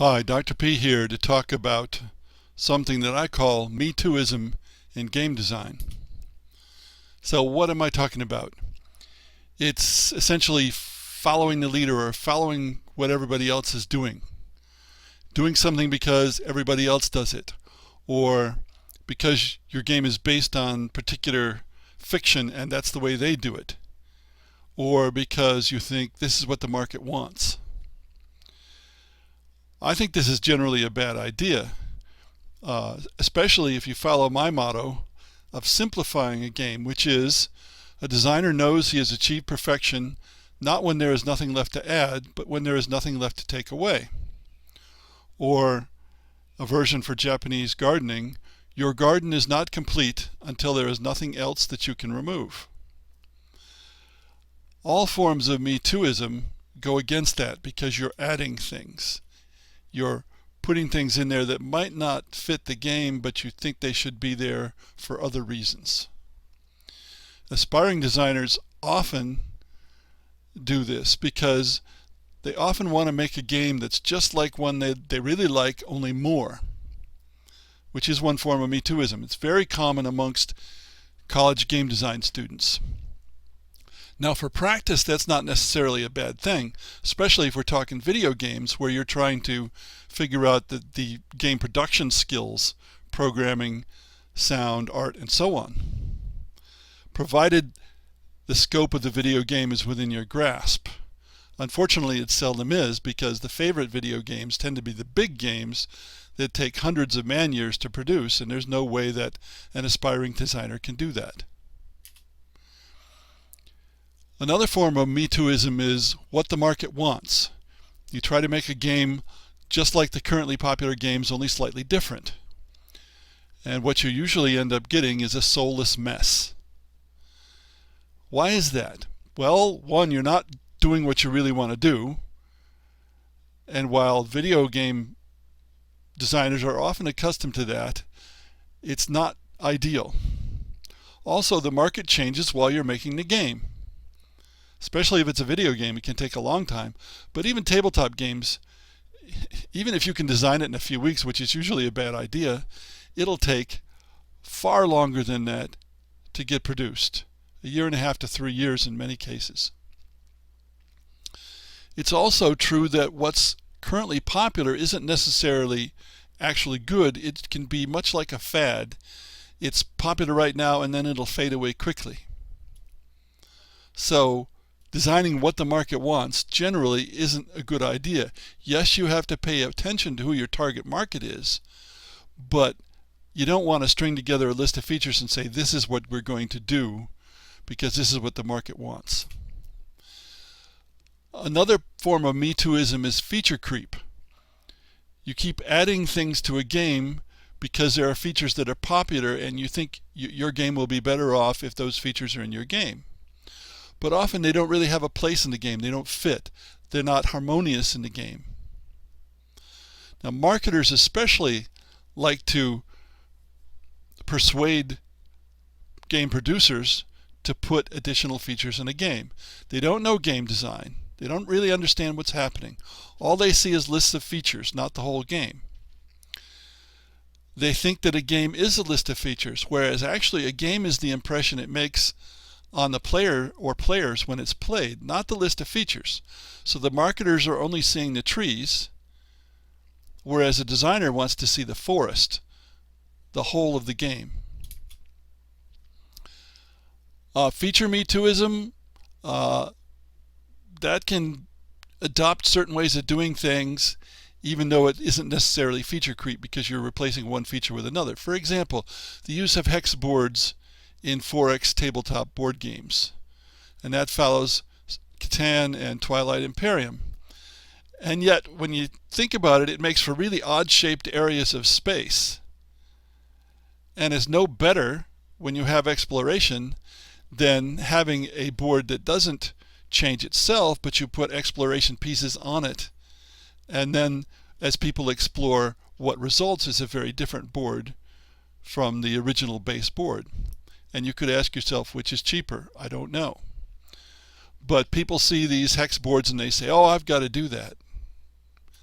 Hi, Dr. P here to talk about something that I call Me-too-ism in game design. So what am I talking about? It's essentially following the leader or following what everybody else is doing. Doing something because everybody else does it, or because your game is based on particular fiction and that's the way they do it, or because you think this is what the market wants. I think this is generally a bad idea, especially if you follow my motto of simplifying a game, which is a designer knows he has achieved perfection not when there is nothing left to add, but when there is nothing left to take away. Or a version for Japanese gardening, your garden is not complete until there is nothing else that you can remove. All forms of Me-too-ism go against that because you're adding things. You're putting things in there that might not fit the game, but you think they should be there for other reasons. Aspiring designers often do this because they often want to make a game that's just like one they really like, only more, which is one form of Me-too-ism. It's very common amongst college game design students. Now for practice, that's not necessarily a bad thing, especially if we're talking video games where you're trying to figure out the game production skills, programming, sound, art, and so on. Provided the scope of the video game is within your grasp. Unfortunately, it seldom is because the favorite video games tend to be the big games that take hundreds of man-years to produce, and there's no way that an aspiring designer can do that. Another form of Me-too-ism is what the market wants. You try to make a game just like the currently popular games, only slightly different. And what you usually end up getting is a soulless mess. Why is that? Well, one, you're not doing what you really want to do. And while video game designers are often accustomed to that, it's not ideal. Also, the market changes while you're making the game. Especially if it's a video game, it can take a long time. But even tabletop games, even if you can design it in a few weeks, which is usually a bad idea, it'll take far longer than that to get produced. 1.5 to 3 years in many cases. It's also true that what's currently popular isn't necessarily actually good. It can be much like a fad. It's popular right now and then it'll fade away quickly. So designing what the market wants generally isn't a good idea. Yes, you have to pay attention to who your target market is, but you don't want to string together a list of features and say this is what we're going to do because this is what the market wants. Another form of Me-too-ism is feature creep. You keep adding things to a game because there are features that are popular and you think your game will be better off if those features are in your game. But often they don't really have a place in the game. They don't fit. They're not harmonious in the game. Now marketers especially like to persuade game producers to put additional features in a game. They don't know game design. They don't really understand what's happening. All they see is lists of features, not the whole game. They think that a game is a list of features, whereas actually a game is the impression it makes on the player or players when it's played, not the list of features. So the marketers are only seeing the trees, whereas a designer wants to see the forest, the whole of the game. Feature Me-too-ism, that can adopt certain ways of doing things even though it isn't necessarily feature creep because you're replacing one feature with another. For example, the use of hex boards in 4X tabletop board games, and that follows Catan and Twilight Imperium. And yet when you think about it, it makes for really odd shaped areas of space, and is no better when you have exploration than having a board that doesn't change itself, but you put exploration pieces on it, and then as people explore, what results is a very different board from the original base board. And you could ask yourself, which is cheaper? I don't know. But people see these hex boards and they say, oh, I've got to do that.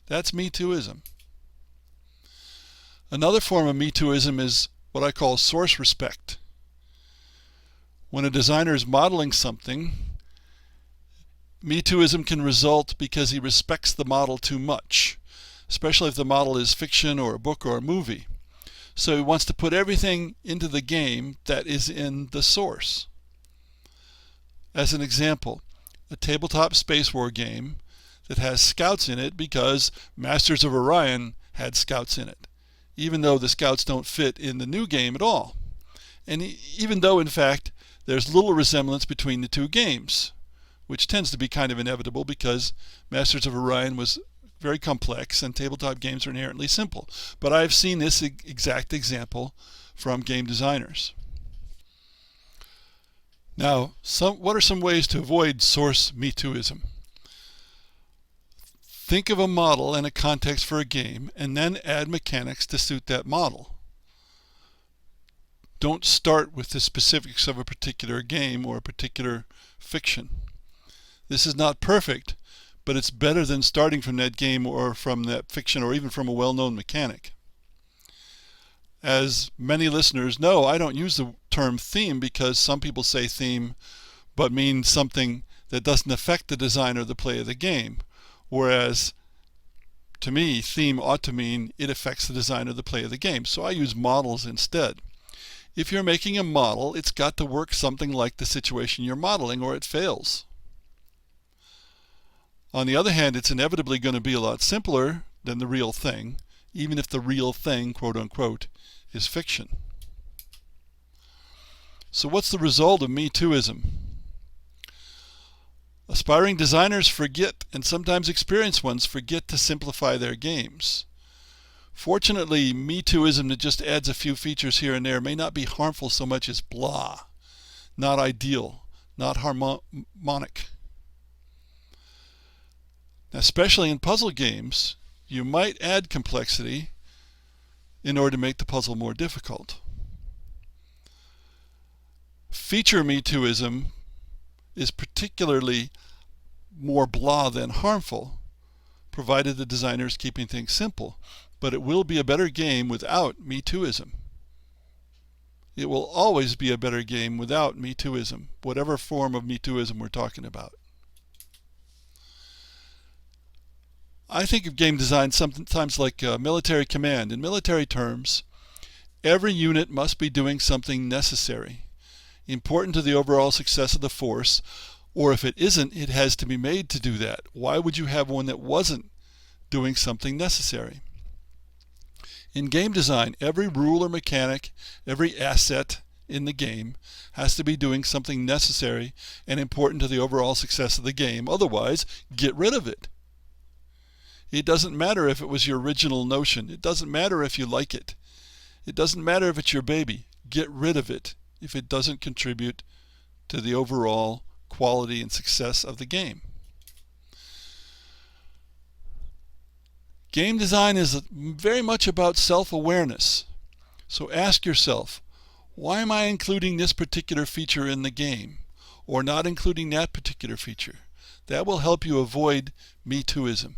That's Me-too-ism. Another form of Me-too-ism is what I call source respect. When a designer is modeling something, Me-too-ism can result because he respects the model too much, especially if the model is fiction or a book or a movie. So he wants to put everything into the game that is in the source. As an example, a tabletop space war game that has scouts in it because Masters of Orion had scouts in it, even though the scouts don't fit in the new game at all. And even though, in fact, there's little resemblance between the two games, which tends to be kind of inevitable because Masters of Orion was very complex and tabletop games are inherently simple. But I've seen this exact example from game designers. Now, what are some ways to avoid source Me-too-ism? Think of a model and a context for a game, and then add mechanics to suit that model. Don't start with the specifics of a particular game or a particular fiction. This is not perfect, but it's better than starting from that game or from that fiction or even from a well-known mechanic. As many listeners know, I don't use the term theme because some people say theme but mean something that doesn't affect the design or the play of the game. Whereas, to me, theme ought to mean it affects the design or the play of the game. So I use models instead. If you're making a model, it's got to work something like the situation you're modeling or it fails. On the other hand, it's inevitably going to be a lot simpler than the real thing, even if the real thing, quote unquote, is fiction. So what's the result of Me-too-ism? Aspiring designers forget, and sometimes experienced ones forget, to simplify their games. Fortunately, Me-too-ism that just adds a few features here and there may not be harmful so much as blah, not ideal, not harmonic. Especially in puzzle games, you might add complexity in order to make the puzzle more difficult. Feature Me-too-ism is particularly more blah than harmful, provided the designer is keeping things simple. But it will be a better game without Me-too-ism. It will always be a better game without Me-too-ism, whatever form of Me-too-ism we're talking about. I think of game design sometimes like military command. In military terms, every unit must be doing something necessary, important to the overall success of the force, or if it isn't, it has to be made to do that. Why would you have one that wasn't doing something necessary? In game design, every rule or mechanic, every asset in the game has to be doing something necessary and important to the overall success of the game. Otherwise, get rid of it. It doesn't matter if it was your original notion. It doesn't matter if you like it. It doesn't matter if it's your baby. Get rid of it if it doesn't contribute to the overall quality and success of the game. Game design is very much about self-awareness. So ask yourself, why am I including this particular feature in the game, or not including that particular feature? That will help you avoid Me-too-ism.